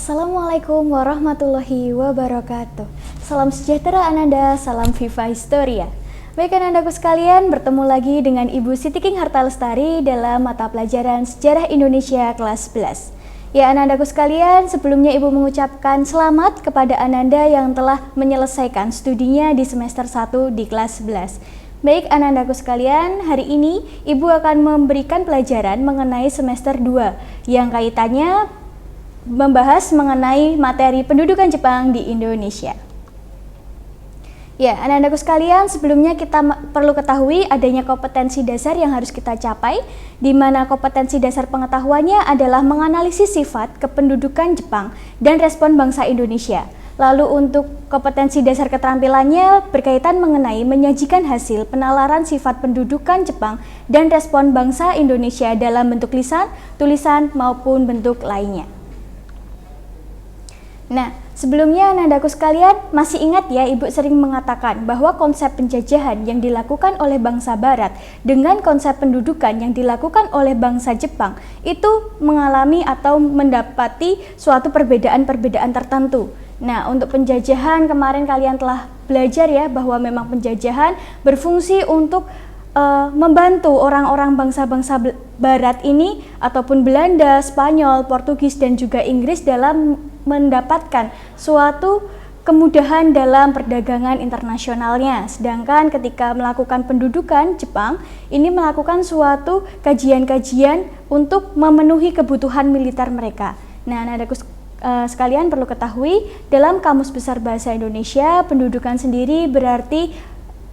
Assalamualaikum warahmatullahi wabarakatuh. Salam sejahtera Ananda, salam Viva Historia. Baik Anandaku sekalian, bertemu lagi dengan Ibu Siti King Harta Lestari dalam mata pelajaran Sejarah Indonesia kelas 11. Ya Anandaku sekalian, sebelumnya Ibu mengucapkan selamat kepada Ananda yang telah menyelesaikan studinya di semester 1 di kelas 11. Baik Anandaku sekalian, hari ini Ibu akan memberikan pelajaran mengenai semester 2 yang kaitannya membahas mengenai materi pendudukan Jepang di Indonesia. Ya, anak-anakku sekalian, sebelumnya kita perlu ketahui adanya kompetensi dasar yang harus kita capai, di mana kompetensi dasar pengetahuannya adalah menganalisis sifat kependudukan Jepang dan respon bangsa Indonesia. Lalu untuk kompetensi dasar keterampilannya berkaitan mengenai menyajikan hasil penalaran sifat pendudukan Jepang dan respon bangsa Indonesia dalam bentuk lisan, tulisan maupun bentuk lainnya. Nah, sebelumnya Anandaku sekalian, masih ingat ya Ibu sering mengatakan bahwa konsep penjajahan yang dilakukan oleh bangsa Barat dengan konsep pendudukan yang dilakukan oleh bangsa Jepang itu mengalami atau mendapati suatu perbedaan-perbedaan tertentu. Nah, untuk penjajahan kemarin kalian telah belajar ya bahwa memang penjajahan berfungsi untuk membantu orang-orang bangsa-bangsa Barat ini ataupun Belanda, Spanyol, Portugis dan juga Inggris dalam mendapatkan suatu kemudahan dalam perdagangan internasionalnya. Sedangkan ketika melakukan pendudukan Jepang, ini melakukan suatu kajian-kajian untuk memenuhi kebutuhan militer mereka. Nah, anak-anakku sekalian perlu ketahui, dalam Kamus Besar Bahasa Indonesia, pendudukan sendiri berarti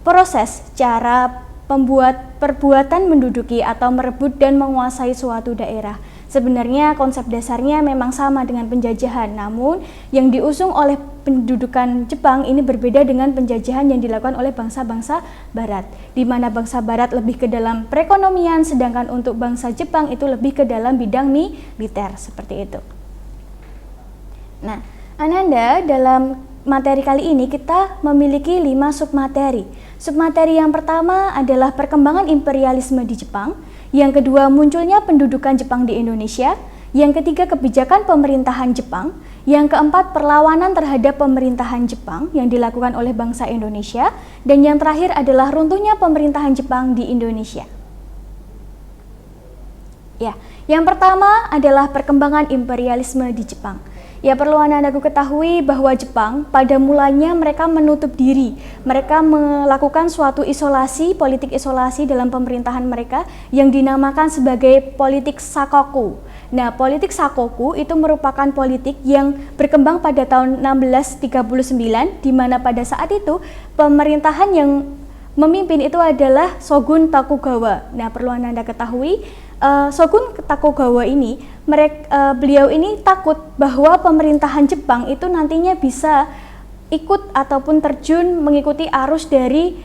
proses cara membuat perbuatan menduduki atau merebut dan menguasai suatu daerah. Sebenarnya konsep dasarnya memang sama dengan penjajahan, namun yang diusung oleh pendudukan Jepang ini berbeda dengan penjajahan yang dilakukan oleh bangsa-bangsa Barat, di mana bangsa Barat lebih ke dalam perekonomian, sedangkan untuk bangsa Jepang itu lebih ke dalam bidang militer, seperti itu. Nah, Ananda, dalam materi kali ini kita memiliki 5 submateri. Submateri yang pertama adalah perkembangan imperialisme di Jepang, yang kedua munculnya pendudukan Jepang di Indonesia, yang ketiga kebijakan pemerintahan Jepang, yang keempat perlawanan terhadap pemerintahan Jepang yang dilakukan oleh bangsa Indonesia, dan yang terakhir adalah runtuhnya pemerintahan Jepang di Indonesia. Ya, yang pertama adalah perkembangan imperialisme di Jepang. Ya, perlu Anandaku ketahui bahwa Jepang pada mulanya mereka menutup diri. Mereka melakukan suatu isolasi, politik isolasi dalam pemerintahan mereka yang dinamakan sebagai politik Sakoku. Nah, politik Sakoku itu merupakan politik yang berkembang pada tahun 1639, di mana pada saat itu pemerintahan yang memimpin itu adalah Shogun Tokugawa. Nah, perlu Ananda ketahui, Shogun Tokugawa ini, beliau ini takut bahwa pemerintahan Jepang itu nantinya bisa ikut ataupun terjun mengikuti arus dari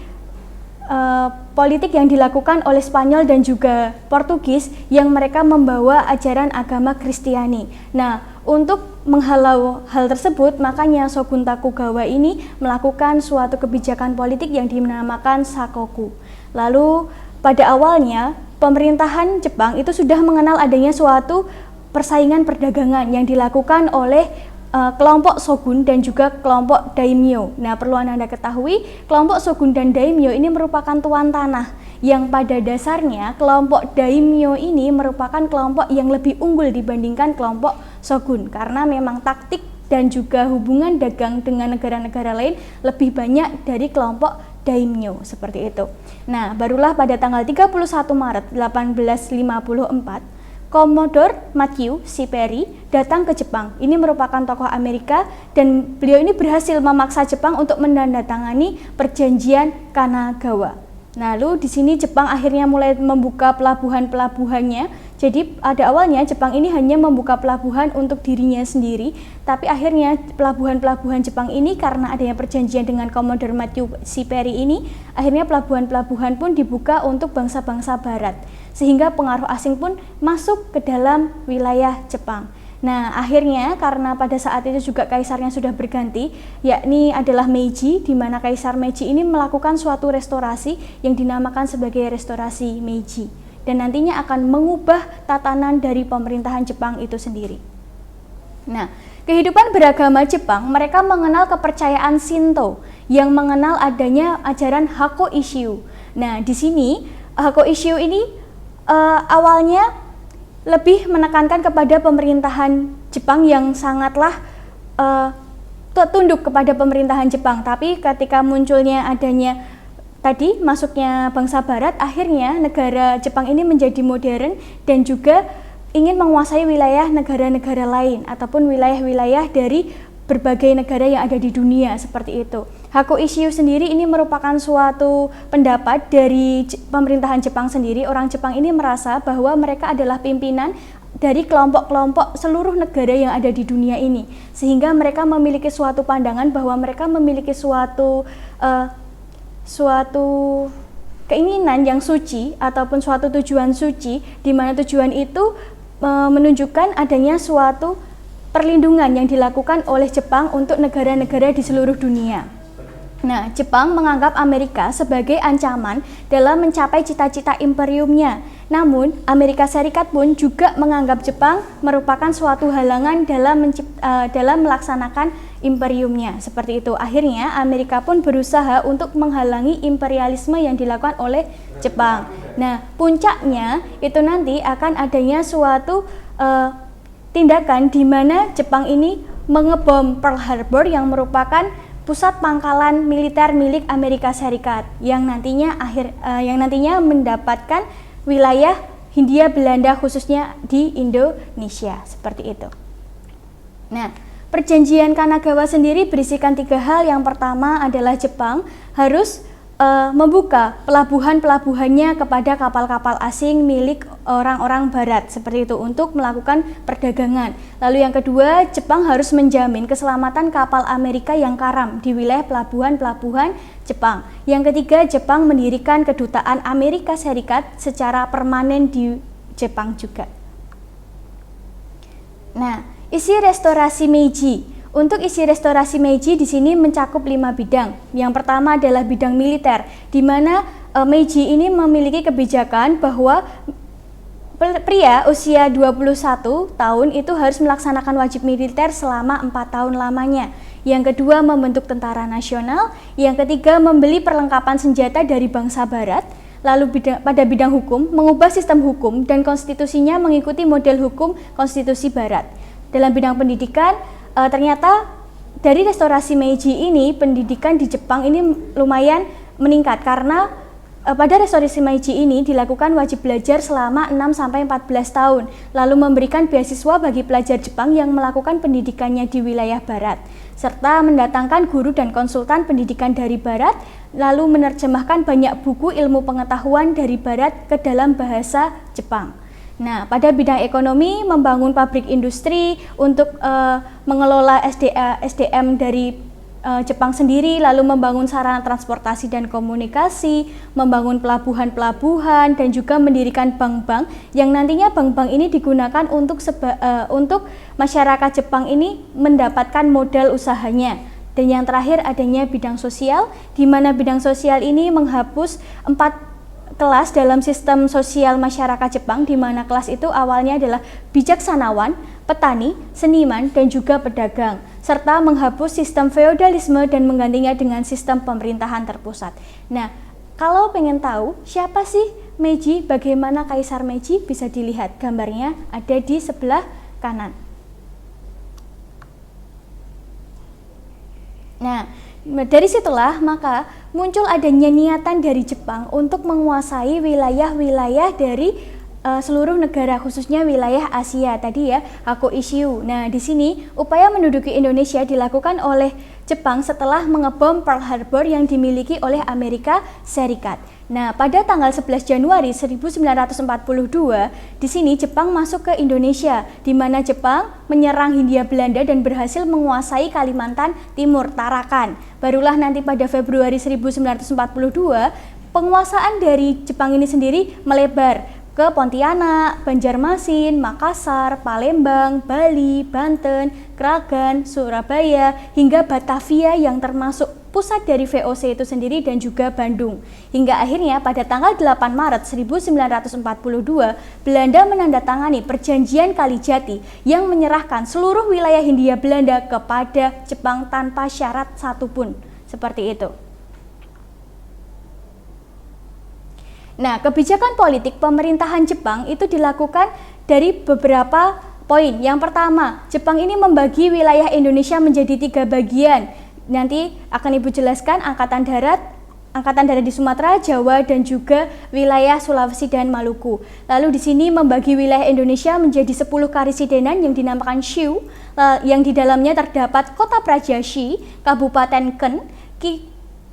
politik yang dilakukan oleh Spanyol dan juga Portugis yang mereka membawa ajaran agama Kristiani. Nah, untuk menghalau hal tersebut, makanya Shogun Tokugawa ini melakukan suatu kebijakan politik yang dinamakan Sakoku. Lalu pada awalnya pemerintahan Jepang itu sudah mengenal adanya suatu persaingan perdagangan yang dilakukan oleh kelompok shogun dan juga kelompok daimyo. Nah, perlu Anda ketahui, kelompok shogun dan daimyo ini merupakan tuan tanah yang pada dasarnya kelompok daimyo ini merupakan kelompok yang lebih unggul dibandingkan kelompok shogun karena memang taktik dan juga hubungan dagang dengan negara-negara lain lebih banyak dari kelompok daimyo, seperti itu. Nah, barulah pada tanggal 31 Maret 1854 Commodore Matthew C. Perry datang ke Jepang. Ini merupakan tokoh Amerika dan beliau ini berhasil memaksa Jepang untuk menandatangani perjanjian Kanagawa. Lalu di sini Jepang akhirnya mulai membuka pelabuhan-pelabuhannya. Jadi pada awalnya Jepang ini hanya membuka pelabuhan untuk dirinya sendiri, tapi akhirnya pelabuhan-pelabuhan Jepang ini karena adanya perjanjian dengan Commodore Matthew C. Perry ini, akhirnya pelabuhan-pelabuhan pun dibuka untuk bangsa-bangsa Barat, sehingga pengaruh asing pun masuk ke dalam wilayah Jepang. Nah, akhirnya karena pada saat itu juga kaisarnya sudah berganti, yakni adalah Meiji, di mana Kaisar Meiji ini melakukan suatu restorasi yang dinamakan sebagai restorasi Meiji, dan nantinya akan mengubah tatanan dari pemerintahan Jepang itu sendiri. Nah, kehidupan beragama Jepang, mereka mengenal kepercayaan Shinto yang mengenal adanya ajaran Hako Isshu. Nah, di sini Hako Isshu ini awalnya lebih menekankan kepada pemerintahan Jepang yang sangatlah tunduk kepada pemerintahan Jepang. Tapi ketika munculnya adanya tadi masuknya bangsa Barat, akhirnya negara Jepang ini menjadi modern dan juga ingin menguasai wilayah negara-negara lain ataupun wilayah-wilayah dari berbagai negara yang ada di dunia seperti itu. Hako Isshu sendiri ini merupakan suatu pendapat dari pemerintahan Jepang sendiri. Orang Jepang ini merasa bahwa mereka adalah pimpinan dari kelompok-kelompok seluruh negara yang ada di dunia ini, sehingga mereka memiliki suatu pandangan bahwa mereka memiliki suatu keinginan yang suci ataupun suatu tujuan suci, di mana tujuan itu menunjukkan adanya suatu perlindungan yang dilakukan oleh Jepang untuk negara-negara di seluruh dunia. Nah, Jepang menganggap Amerika sebagai ancaman dalam mencapai cita-cita imperiumnya. Namun, Amerika Serikat pun juga menganggap Jepang merupakan suatu halangan dalam melaksanakan imperiumnya. Seperti itu. Akhirnya, Amerika pun berusaha untuk menghalangi imperialisme yang dilakukan oleh Jepang. Nah, puncaknya itu nanti akan adanya suatu tindakan di mana Jepang ini mengebom Pearl Harbor yang merupakan pusat pangkalan militer milik Amerika Serikat yang nantinya mendapatkan wilayah Hindia Belanda khususnya di Indonesia seperti itu. Nah, perjanjian Kanagawa sendiri berisikan 3 hal. Yang pertama adalah Jepang harus membuka pelabuhan-pelabuhannya kepada kapal-kapal asing milik orang-orang Barat seperti itu untuk melakukan perdagangan. Lalu yang kedua, Jepang harus menjamin keselamatan kapal Amerika yang karam di wilayah pelabuhan-pelabuhan Jepang. Yang ketiga, Jepang mendirikan kedutaan Amerika Serikat secara permanen di Jepang juga. Nah, isi restorasi Meiji. Untuk isi restorasi Meiji di sini mencakup 5 bidang. Yang pertama adalah bidang militer, di mana Meiji ini memiliki kebijakan bahwa pria usia 21 tahun itu harus melaksanakan wajib militer selama 4 tahun lamanya. Yang kedua, membentuk tentara nasional. Yang ketiga, membeli perlengkapan senjata dari bangsa Barat. Lalu pada bidang hukum, mengubah sistem hukum dan konstitusinya mengikuti model hukum konstitusi Barat. Dalam bidang pendidikan, ternyata dari restorasi Meiji ini pendidikan di Jepang ini lumayan meningkat karena pada restorasi Meiji ini dilakukan wajib belajar selama 6-14 tahun, lalu memberikan beasiswa bagi pelajar Jepang yang melakukan pendidikannya di wilayah Barat, serta mendatangkan guru dan konsultan pendidikan dari Barat, lalu menerjemahkan banyak buku ilmu pengetahuan dari Barat ke dalam bahasa Jepang. Nah, pada bidang ekonomi, membangun pabrik industri untuk mengelola SDM dari Jepang sendiri, lalu membangun sarana transportasi dan komunikasi, membangun pelabuhan-pelabuhan, dan juga mendirikan bank-bank yang nantinya bank-bank ini digunakan untuk masyarakat Jepang ini mendapatkan modal usahanya. Dan yang terakhir adanya bidang sosial, di mana bidang sosial ini menghapus 4 kelas dalam sistem sosial masyarakat Jepang, di mana kelas itu awalnya adalah bijaksanawan, petani, seniman, dan juga pedagang, serta menghapus sistem feodalisme dan menggantinya dengan sistem pemerintahan terpusat. Nah, kalau pengen tahu siapa sih Meiji, bagaimana Kaisar Meiji, bisa dilihat gambarnya ada di sebelah kanan. Nah, dari situlah maka muncul adanya niatan dari Jepang untuk menguasai wilayah-wilayah dari seluruh negara, khususnya wilayah Asia tadi ya, Hako Isshu. Nah, di sini upaya menduduki Indonesia dilakukan oleh Jepang setelah mengebom Pearl Harbor yang dimiliki oleh Amerika Serikat. Nah, pada tanggal 11 Januari 1942, di sini Jepang masuk ke Indonesia, di mana Jepang menyerang Hindia Belanda dan berhasil menguasai Kalimantan Timur, Tarakan. Barulah nanti pada Februari 1942, penguasaan dari Jepang ini sendiri melebar ke Pontianak, Banjarmasin, Makassar, Palembang, Bali, Banten, Kragan, Surabaya, hingga Batavia yang termasuk pusat dari VOC itu sendiri dan juga Bandung. Hingga akhirnya pada tanggal 8 Maret 1942, Belanda menandatangani Perjanjian Kalijati yang menyerahkan seluruh wilayah Hindia Belanda kepada Jepang tanpa syarat satupun. Seperti itu. Nah, kebijakan politik pemerintahan Jepang itu dilakukan dari beberapa poin. Yang pertama, Jepang ini membagi wilayah Indonesia menjadi 3 bagian. Nanti akan Ibu jelaskan Angkatan Darat di Sumatera, Jawa, dan juga wilayah Sulawesi dan Maluku. Lalu di sini membagi wilayah Indonesia menjadi 10 karisidenan yang dinamakan Shiu, yang di dalamnya terdapat Kota Prajashi, Kabupaten Ken,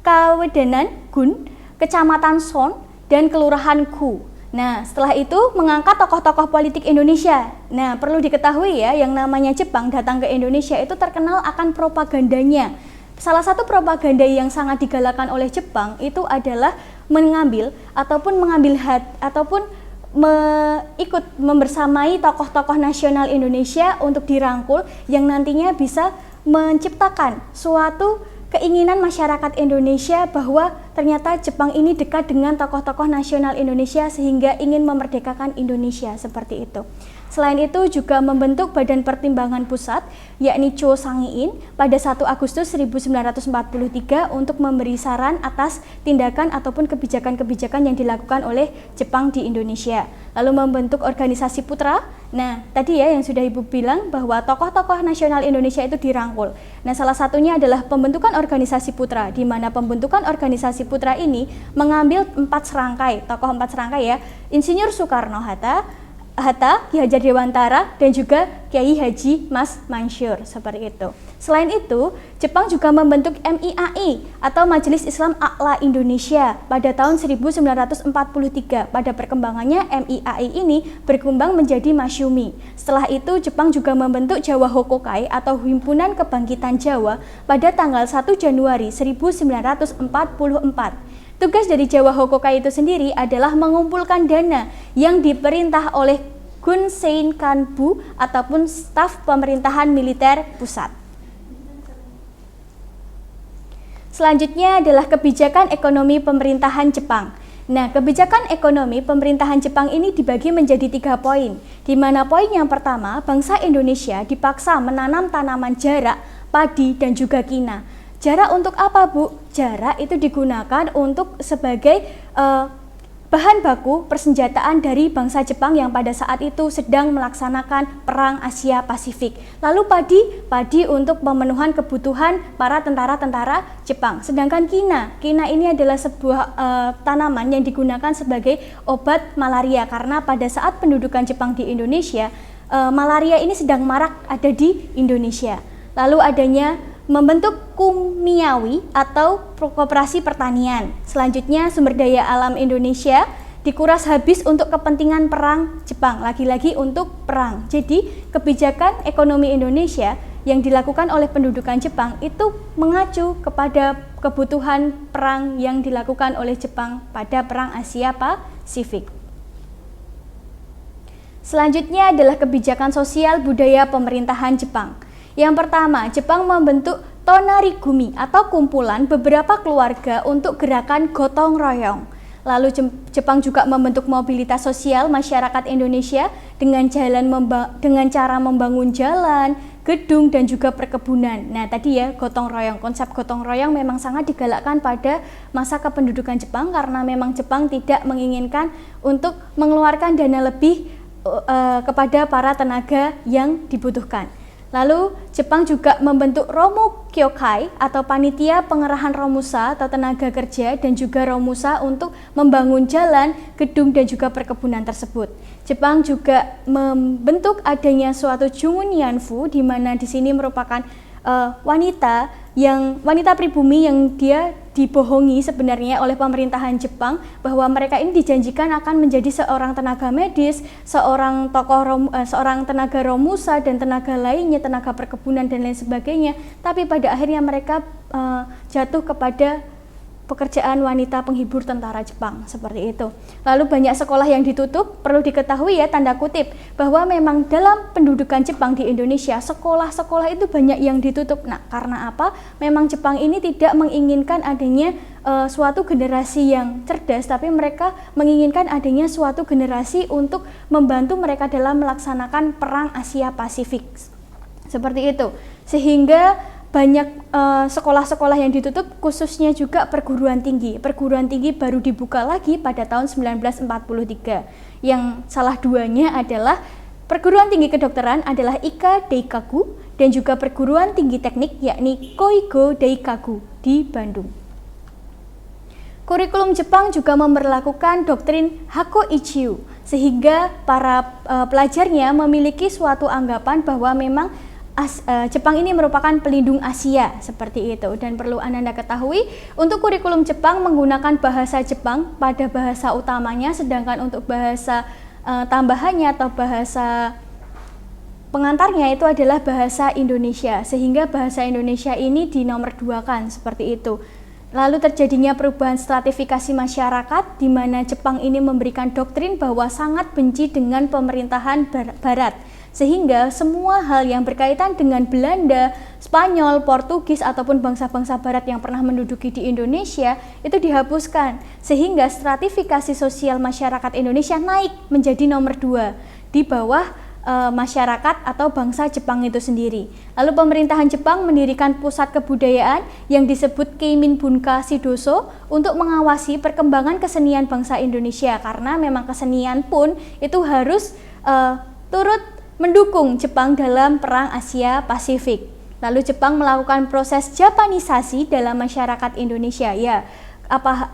Kawedanan Gun, Kecamatan Son, dan Kelurahan Ku. Nah, setelah itu mengangkat tokoh-tokoh politik Indonesia. Nah, perlu diketahui ya, yang namanya Jepang datang ke Indonesia itu terkenal akan propagandanya. Salah satu propaganda yang sangat digalakan oleh Jepang itu adalah mengambil ikut membersamai tokoh-tokoh nasional Indonesia untuk dirangkul yang nantinya bisa menciptakan suatu keinginan masyarakat Indonesia bahwa ternyata Jepang ini dekat dengan tokoh-tokoh nasional Indonesia sehingga ingin memerdekakan Indonesia, seperti itu. Selain itu juga membentuk Badan Pertimbangan Pusat, yakni Cho Sangiin pada 1 Agustus 1943 untuk memberi saran atas tindakan ataupun kebijakan-kebijakan yang dilakukan oleh Jepang di Indonesia. Lalu membentuk organisasi putra. Nah, tadi ya yang sudah Ibu bilang bahwa tokoh-tokoh nasional Indonesia itu dirangkul. Nah, salah satunya adalah pembentukan organisasi putra, di mana pembentukan organisasi putra ini mengambil 4 serangkai, tokoh 4 serangkai ya, Insinyur Soekarno-Hatta, Ki Hajar Dewantara, dan juga Kiai Haji Mas Mansur, seperti itu. Selain itu, Jepang juga membentuk MIAI atau Majelis Islam A'la Indonesia pada tahun 1943. Pada perkembangannya MIAI ini berkembang menjadi Masyumi. Setelah itu, Jepang juga membentuk Jawa Hokokai atau Himpunan Kebangkitan Jawa pada tanggal 1 Januari 1944. Tugas dari Jawa Hokokai itu sendiri adalah mengumpulkan dana yang diperintah oleh Gunsein Kanbu ataupun staf pemerintahan militer pusat. Selanjutnya adalah kebijakan ekonomi pemerintahan Jepang. Nah, kebijakan ekonomi pemerintahan Jepang ini dibagi menjadi 3 poin, di mana poin yang pertama, bangsa Indonesia dipaksa menanam tanaman jarak, padi, dan juga kina. Jarak untuk apa, Bu? Jarak itu digunakan untuk sebagai bahan baku persenjataan dari bangsa Jepang yang pada saat itu sedang melaksanakan perang Asia Pasifik. Lalu padi untuk pemenuhan kebutuhan para tentara-tentara Jepang. Sedangkan kina ini adalah sebuah tanaman yang digunakan sebagai obat malaria, karena pada saat pendudukan Jepang di Indonesia, malaria ini sedang marak ada di Indonesia. Lalu adanya membentuk Kumiawi atau Koperasi Pertanian. Selanjutnya, sumber daya alam Indonesia dikuras habis untuk kepentingan perang Jepang, lagi-lagi untuk perang. Jadi, kebijakan ekonomi Indonesia yang dilakukan oleh pendudukan Jepang itu mengacu kepada kebutuhan perang yang dilakukan oleh Jepang pada perang Asia Pasifik. Selanjutnya adalah kebijakan sosial budaya pemerintahan Jepang. Yang pertama, Jepang membentuk Tonarigumi atau kumpulan beberapa keluarga untuk gerakan gotong royong. Lalu Jepang juga membentuk mobilitas sosial masyarakat Indonesia dengan cara membangun jalan, gedung, dan juga perkebunan. Nah, tadi ya gotong royong, konsep gotong royong memang sangat digalakkan pada masa kependudukan Jepang karena memang Jepang tidak menginginkan untuk mengeluarkan dana lebih kepada para tenaga yang dibutuhkan. Lalu Jepang juga membentuk Romu Kyokai atau panitia pengerahan romusa atau tenaga kerja dan juga romusa untuk membangun jalan, gedung, dan juga perkebunan tersebut. Jepang juga membentuk adanya suatu Jungunyanfu, di mana di sini merupakan wanita pribumi yang dia dibohongi sebenarnya oleh pemerintahan Jepang bahwa mereka ini dijanjikan akan menjadi seorang tenaga medis, seorang tenaga romusa dan tenaga lainnya, tenaga perkebunan dan lain sebagainya. Tapi pada akhirnya mereka jatuh kepada pekerjaan wanita penghibur tentara Jepang, seperti itu. Lalu banyak sekolah yang ditutup. Perlu diketahui ya, tanda kutip, bahwa memang dalam pendudukan Jepang di Indonesia, sekolah-sekolah itu banyak yang ditutup. Nah, karena apa? Memang Jepang ini tidak menginginkan adanya suatu generasi yang cerdas, tapi mereka menginginkan adanya suatu generasi untuk membantu mereka dalam melaksanakan perang Asia Pasifik. Seperti itu. Sehingga banyak sekolah-sekolah yang ditutup, khususnya juga perguruan tinggi. Perguruan tinggi baru dibuka lagi pada tahun 1943. Yang salah duanya adalah perguruan tinggi kedokteran adalah Ika Daikaku dan juga perguruan tinggi teknik yakni Koigo Daikaku di Bandung. Kurikulum Jepang juga memberlakukan doktrin Hako-Ichiu, sehingga para pelajarnya memiliki suatu anggapan bahwa memang Jepang ini merupakan pelindung Asia, seperti itu. Dan perlu Anda ketahui, untuk kurikulum Jepang menggunakan bahasa Jepang pada bahasa utamanya, sedangkan untuk bahasa tambahannya atau bahasa pengantarnya itu adalah bahasa Indonesia, sehingga bahasa Indonesia ini dinomor duakan, seperti itu. Lalu terjadinya perubahan stratifikasi masyarakat, di mana Jepang ini memberikan doktrin bahwa sangat benci dengan pemerintahan Barat, sehingga semua hal yang berkaitan dengan Belanda, Spanyol, Portugis ataupun bangsa-bangsa Barat yang pernah menduduki di Indonesia itu dihapuskan, sehingga stratifikasi sosial masyarakat Indonesia naik menjadi nomor 2 di bawah masyarakat atau bangsa Jepang itu sendiri. Lalu pemerintahan Jepang mendirikan pusat kebudayaan yang disebut Keimin Bunka Shidoso untuk mengawasi perkembangan kesenian bangsa Indonesia, karena memang kesenian pun itu harus turut mendukung Jepang dalam perang Asia Pasifik. Lalu Jepang melakukan proses Japanisasi dalam masyarakat Indonesia. Ya,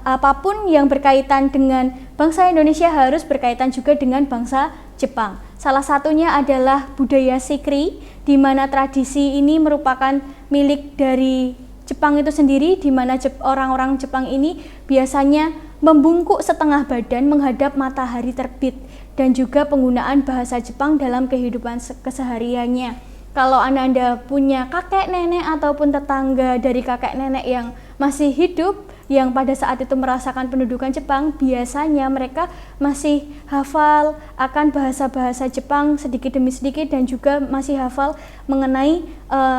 apapun yang berkaitan dengan bangsa Indonesia harus berkaitan juga dengan bangsa Jepang. Salah satunya adalah budaya Sikri, di mana tradisi ini merupakan milik dari Jepang itu sendiri, di mana orang-orang Jepang ini biasanya membungkuk setengah badan menghadap matahari terbit, dan juga penggunaan bahasa Jepang dalam kehidupan kesehariannya. Kalau Anda punya kakek nenek ataupun tetangga dari kakek nenek yang masih hidup, yang pada saat itu merasakan pendudukan Jepang, biasanya mereka masih hafal akan bahasa-bahasa Jepang sedikit demi sedikit, dan juga masih hafal mengenai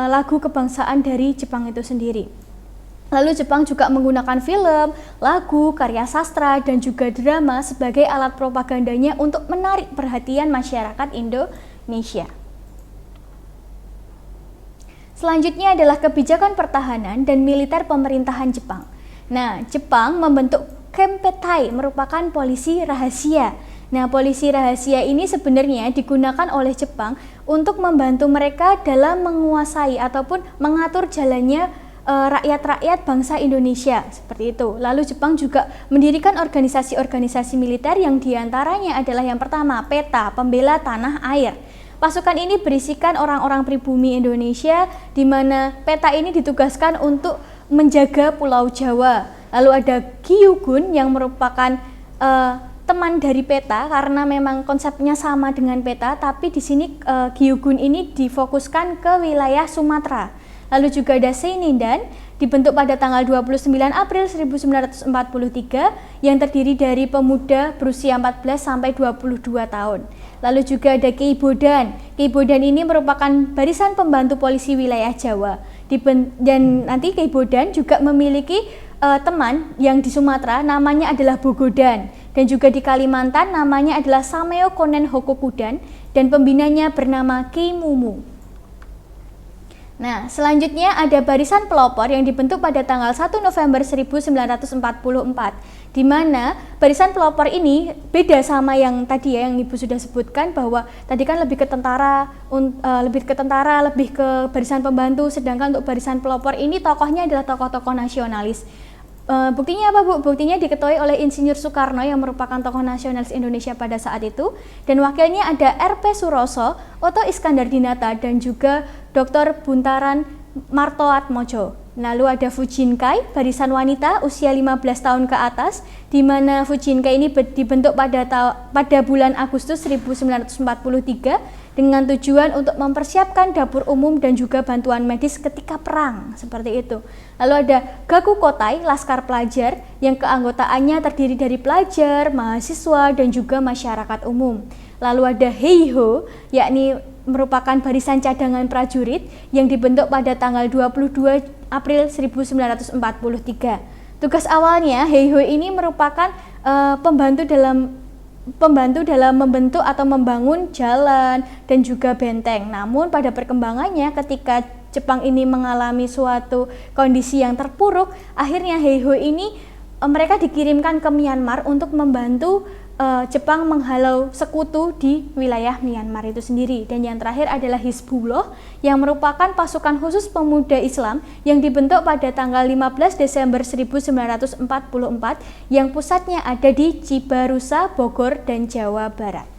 lagu kebangsaan dari Jepang itu sendiri. Lalu Jepang juga menggunakan film, lagu, karya sastra, dan juga drama sebagai alat propagandanya untuk menarik perhatian masyarakat Indonesia. Selanjutnya adalah kebijakan pertahanan dan militer pemerintahan Jepang. Nah, Jepang membentuk Kempeitai, merupakan polisi rahasia. Nah, polisi rahasia ini sebenarnya digunakan oleh Jepang untuk membantu mereka dalam menguasai ataupun mengatur jalannya rakyat-rakyat bangsa Indonesia, seperti itu. Lalu Jepang juga mendirikan organisasi-organisasi militer yang diantaranya adalah yang pertama, PETA, Pembela Tanah Air. Pasukan ini berisikan orang-orang pribumi Indonesia, di mana PETA ini ditugaskan untuk menjaga Pulau Jawa. Lalu ada Gyugun yang merupakan teman dari PETA, karena memang konsepnya sama dengan PETA, tapi di sini Gyugun ini difokuskan ke wilayah Sumatera. Lalu juga ada Seinindan, dibentuk pada tanggal 29 April 1943, yang terdiri dari pemuda berusia 14 sampai 22 tahun. Lalu juga ada Keibodan. Keibodan ini merupakan barisan pembantu polisi wilayah Jawa. Dan nanti Keibodan juga memiliki teman yang di Sumatera, namanya adalah Bogodan. Dan juga di Kalimantan namanya adalah Sameo Konen Hokokudan, dan pembinanya bernama Ki Mumu. Nah, selanjutnya ada barisan pelopor yang dibentuk pada tanggal 1 November 1944, di mana barisan pelopor ini beda sama yang tadi ya, yang Ibu sudah sebutkan, bahwa tadi kan lebih ke tentara, lebih ke barisan pembantu, sedangkan untuk barisan pelopor ini tokohnya adalah tokoh-tokoh nasionalis. Buktinya apa, Bu? Buktinya diketuai oleh Insinyur Soekarno yang merupakan tokoh nasionalis Indonesia pada saat itu, dan wakilnya ada R.P. Suroso, Oto Iskandar-Dinata, dan juga Dr. Buntaran Martoatmojo. Lalu ada Fujinkai, barisan wanita usia 15 tahun ke atas, di mana Fujinkai ini dibentuk pada bulan Agustus 1943, dengan tujuan untuk mempersiapkan dapur umum dan juga bantuan medis ketika perang, seperti itu. Lalu ada Gakukotai, Laskar Pelajar, yang keanggotaannya terdiri dari pelajar, mahasiswa, dan juga masyarakat umum. Lalu ada Heiho, yakni merupakan barisan cadangan prajurit yang dibentuk pada tanggal 22 April 1943. Tugas awalnya, Heiho ini merupakan pembantu dalam membentuk atau membangun jalan dan juga benteng. Namun pada perkembangannya ketika Jepang ini mengalami suatu kondisi yang terpuruk, akhirnya Heiho ini mereka dikirimkan ke Myanmar untuk membantu Jepang menghalau sekutu di wilayah Myanmar itu sendiri. Dan yang terakhir adalah Hizbullah yang merupakan pasukan khusus pemuda Islam yang dibentuk pada tanggal 15 Desember 1944 yang pusatnya ada di Cibarusa, Bogor, dan Jawa Barat.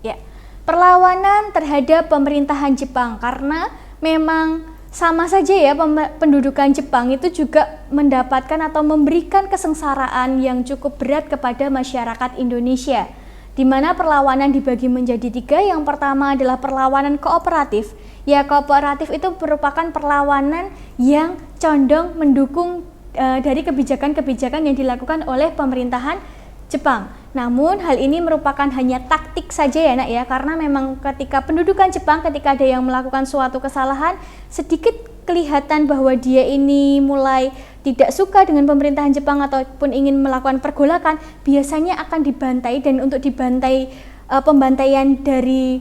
Ya, perlawanan terhadap pemerintahan Jepang, karena memang sama saja ya, pendudukan Jepang itu juga mendapatkan atau memberikan kesengsaraan yang cukup berat kepada masyarakat Indonesia, di mana perlawanan dibagi menjadi 3. Yang pertama adalah perlawanan kooperatif. Ya, kooperatif itu merupakan perlawanan yang condong mendukung dari kebijakan-kebijakan yang dilakukan oleh pemerintahan Jepang. Namun hal ini merupakan hanya taktik saja ya nak ya, karena memang ketika pendudukan Jepang, ketika ada yang melakukan suatu kesalahan, sedikit kelihatan bahwa dia ini mulai tidak suka dengan pemerintahan Jepang ataupun ingin melakukan pergolakan, biasanya akan dibantai. Dan untuk dibantai, pembantaian dari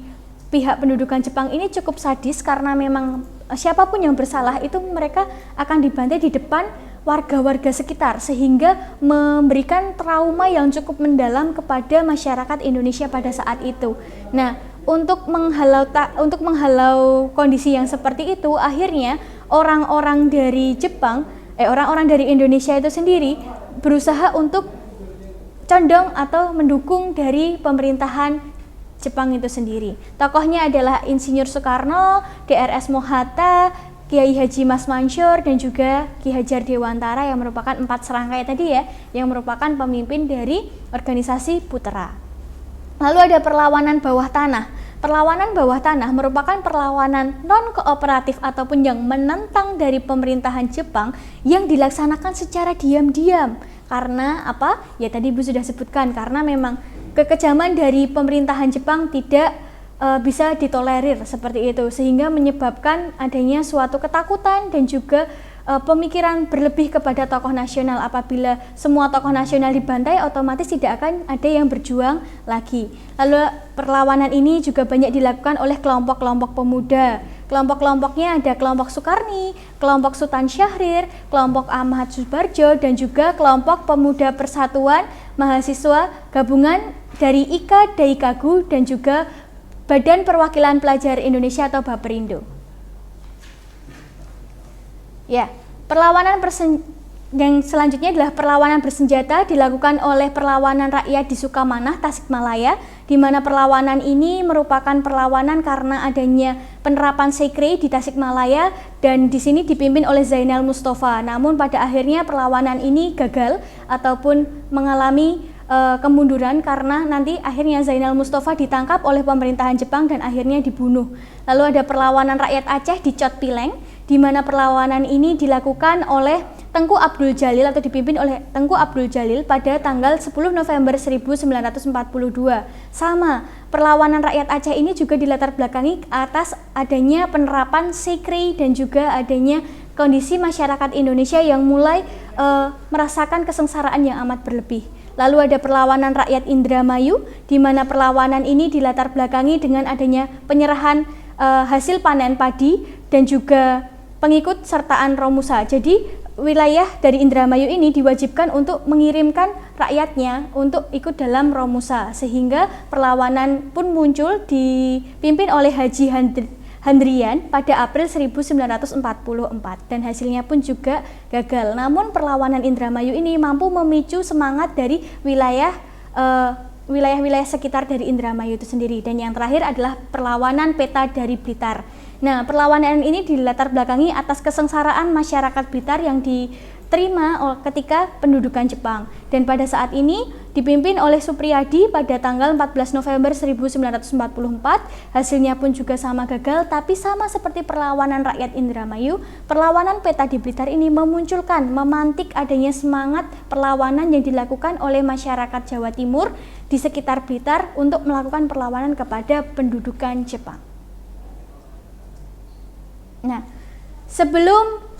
pihak pendudukan Jepang ini cukup sadis, karena memang siapapun yang bersalah itu mereka akan dibantai di depan warga-warga sekitar, sehingga memberikan trauma yang cukup mendalam kepada masyarakat Indonesia pada saat itu. Nah, untuk menghalau kondisi yang seperti itu, akhirnya orang-orang dari Indonesia itu sendiri berusaha untuk condong atau mendukung dari pemerintahan Jepang itu sendiri. Tokohnya adalah Insinyur Soekarno, DRS Mohatta, Kiai Haji Mas Mansur, dan juga Ki Hajar Dewantara yang merupakan 4 serangkai tadi ya, yang merupakan pemimpin dari organisasi Putera. Lalu ada perlawanan bawah tanah. Perlawanan bawah tanah merupakan perlawanan non-kooperatif ataupun yang menentang dari pemerintahan Jepang yang dilaksanakan secara diam-diam. Karena apa? Ya tadi Ibu sudah sebutkan, karena memang kekejaman dari pemerintahan Jepang tidak bisa ditolerir seperti itu, sehingga menyebabkan adanya suatu ketakutan dan juga pemikiran berlebih kepada tokoh nasional. Apabila semua tokoh nasional dibantai, otomatis tidak akan ada yang berjuang lagi. Lalu perlawanan ini juga banyak dilakukan oleh kelompok-kelompok pemuda. Kelompok-kelompoknya ada kelompok Sukarni, kelompok Sultan Syahrir, kelompok Ahmad Subarjo, dan juga kelompok Pemuda Persatuan Mahasiswa Gabungan dari IKA, Daikagu, dan juga Badan Perwakilan Pelajar Indonesia atau Baperindo. Ya, yang selanjutnya adalah perlawanan bersenjata dilakukan oleh perlawanan rakyat di Sukamanah, Tasikmalaya, di mana perlawanan ini merupakan perlawanan karena adanya penerapan sekre di Tasikmalaya, dan di sini dipimpin oleh Zainal Mustafa. Namun pada akhirnya perlawanan ini gagal ataupun mengalami kemunduran, karena nanti akhirnya Zainal Mustafa ditangkap oleh pemerintahan Jepang dan akhirnya dibunuh. Lalu ada perlawanan rakyat Aceh di Cot Pileng, di mana perlawanan ini dilakukan oleh Tengku Abdul Jalil atau dipimpin oleh Tengku Abdul Jalil pada tanggal 10 November 1942. Sama, perlawanan rakyat Aceh ini juga dilatar belakangi atas adanya penerapan sekre dan juga adanya kondisi masyarakat Indonesia yang mulai merasakan kesengsaraan yang amat berlebih. Lalu ada perlawanan rakyat Indramayu, di mana perlawanan ini dilatar belakangi dengan adanya penyerahan hasil panen padi dan juga pengikut sertaan Romusa. Jadi wilayah dari Indramayu ini diwajibkan untuk mengirimkan rakyatnya untuk ikut dalam Romusa, sehingga perlawanan pun muncul dipimpin oleh Haji Handrian pada April 1944 dan hasilnya pun juga gagal. Namun perlawanan Indramayu ini mampu memicu semangat dari wilayah-wilayah sekitar dari Indramayu itu sendiri. Dan yang terakhir adalah perlawanan Peta dari Blitar. Nah, perlawanan ini dilatar belakangi atas kesengsaraan masyarakat Blitar yang diterima ketika pendudukan Jepang. Dan pada saat ini dipimpin oleh Supriyadi pada tanggal 14 November 1944. Hasilnya pun juga sama gagal, tapi sama seperti perlawanan rakyat Indramayu, perlawanan peta di Blitar ini memantik adanya semangat perlawanan yang dilakukan oleh masyarakat Jawa Timur di sekitar Blitar untuk melakukan perlawanan kepada pendudukan Jepang. Nah, sebelum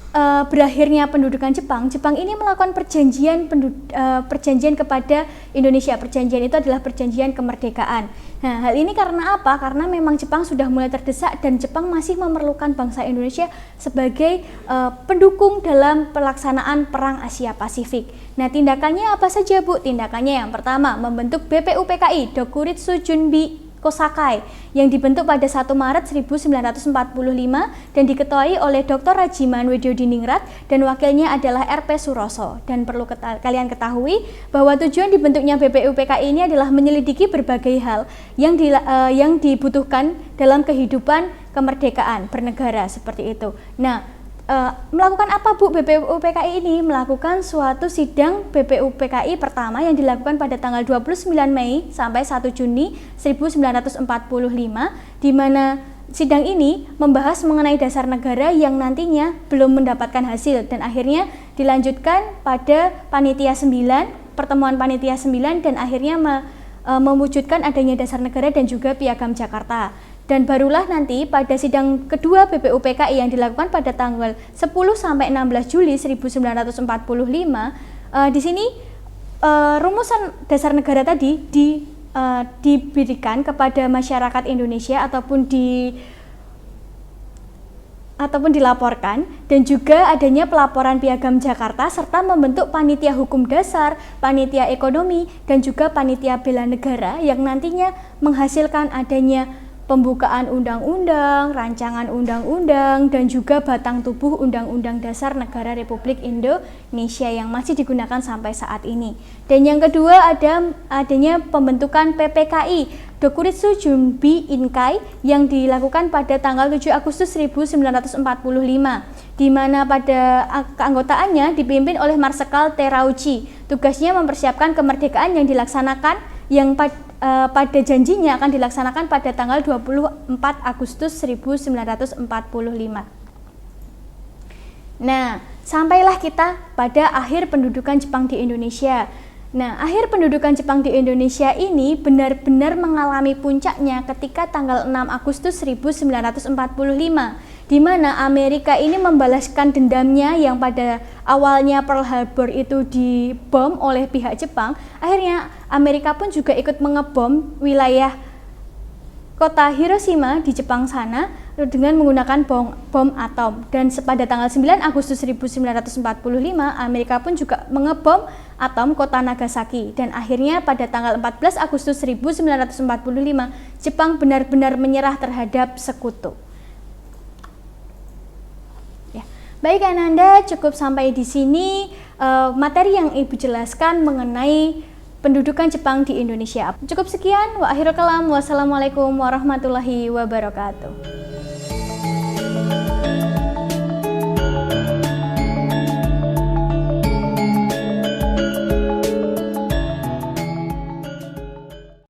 berakhirnya pendudukan Jepang ini melakukan perjanjian kepada Indonesia. Perjanjian itu adalah perjanjian kemerdekaan. Nah, hal ini karena apa? Karena memang Jepang sudah mulai terdesak dan Jepang masih memerlukan bangsa Indonesia sebagai pendukung dalam pelaksanaan Perang Asia Pasifik. Nah, tindakannya apa saja, Bu? Tindakannya yang pertama, membentuk BPUPKI, Dokuritsu Junbi Kosakai, yang dibentuk pada 1 Maret 1945 dan diketuai oleh Dr. Rajiman Widyodiningrat dan wakilnya adalah RP Suroso. Dan perlu kalian ketahui bahwa tujuan dibentuknya BPUPKI ini adalah menyelidiki berbagai hal yang dibutuhkan dalam kehidupan kemerdekaan bernegara seperti itu. Nah, melakukan apa, Bu, BPUPKI ini? Melakukan suatu sidang BPUPKI pertama yang dilakukan pada tanggal 29 Mei sampai 1 Juni 1945, di mana sidang ini membahas mengenai dasar negara yang nantinya belum mendapatkan hasil dan akhirnya dilanjutkan pada Panitia 9, pertemuan Panitia 9 dan akhirnya mewujudkan adanya dasar negara dan juga Piagam Jakarta. Dan barulah nanti pada sidang kedua BPUPKI yang dilakukan pada tanggal 10 sampai 16 Juli 1945, di sini rumusan dasar negara tadi diberikan kepada masyarakat Indonesia ataupun dilaporkan, dan juga adanya pelaporan Piagam Jakarta serta membentuk panitia hukum dasar, panitia ekonomi, dan juga panitia bela negara yang nantinya menghasilkan adanya pembukaan undang-undang, rancangan undang-undang, dan juga batang tubuh Undang-Undang Dasar Negara Republik Indonesia yang masih digunakan sampai saat ini. Dan yang kedua adanya pembentukan PPKI, Dokuritsu Junbi Inkai, yang dilakukan pada tanggal 7 Agustus 1945, di mana pada keanggotaannya dipimpin oleh Marsekal Terauchi. Tugasnya mempersiapkan kemerdekaan yang dilaksanakan pada janjinya akan dilaksanakan pada tanggal 24 Agustus 1945. Nah, sampailah kita pada akhir pendudukan Jepang di Indonesia. Nah, akhir pendudukan Jepang di Indonesia ini benar-benar mengalami puncaknya ketika tanggal 6 Agustus 1945, di mana Amerika ini membalaskan dendamnya yang pada awalnya Pearl Harbor itu dibom oleh pihak Jepang. Akhirnya Amerika pun juga ikut mengebom wilayah kota Hiroshima di Jepang sana dengan menggunakan bom atom. Dan pada tanggal 9 Agustus 1945 Amerika pun juga mengebom atom kota Nagasaki. Dan akhirnya pada tanggal 14 Agustus 1945 Jepang benar-benar menyerah terhadap sekutu. Baik Ananda, cukup sampai di sini materi yang Ibu jelaskan mengenai pendudukan Jepang di Indonesia. Cukup sekian, wa akhirul kalam, wassalamualaikum warahmatullahi wabarakatuh.